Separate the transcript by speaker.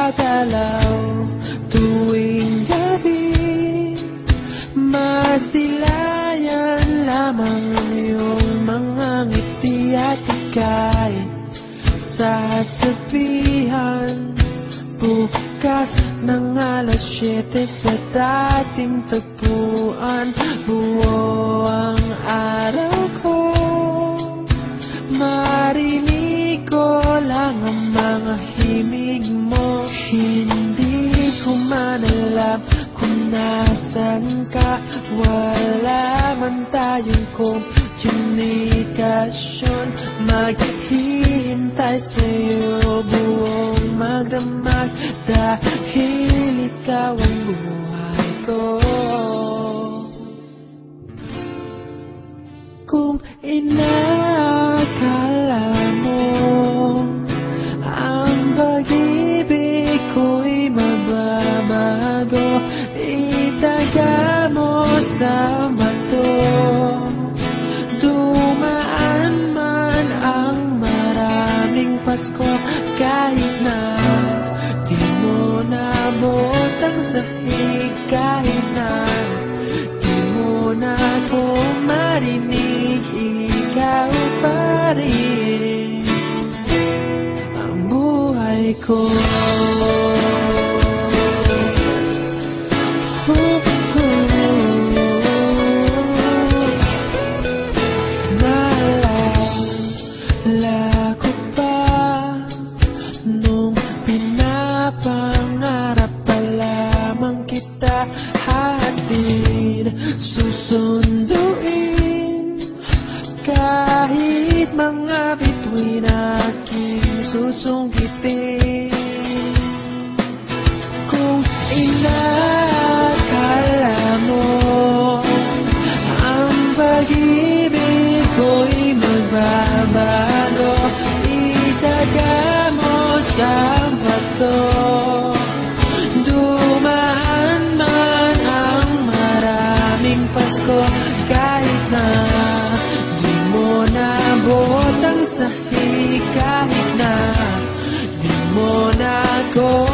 Speaker 1: gumagalaw tuwing gabi. Masilayan lamang ang iyong mga ngiti at ika'y sasabihan bukas ng alas 7 sa dating tagpuan. Buo ang araw ko, marinig ko lang ang mga himig mo. Hindi ko man alam kung nasan ka, wala man tayong komunikasyon. Maghihintay sa'yo buong magdamag dahil ikaw ang buhay ko. Kung inakala mo ang pag-ibig ko'y mababago, itaga mo sa bato. Dumaan man ang maraming Pasko, kahit na di mo naabot ang sahig, kahit na di mo na ako marinig, ikaw pa rin ang buhay ko. Naalala ko pa nung pinapangarap pa lamang kita, hatid susunduin kahit mga bituin aking susungkitin. Kung inakala mo ang pag-ibig ko'y magbabago, itaga mo sa bato. Dumaan man ang maraming Pasko, kahit na di mo naabot ang sahig, kahit na di mo na ako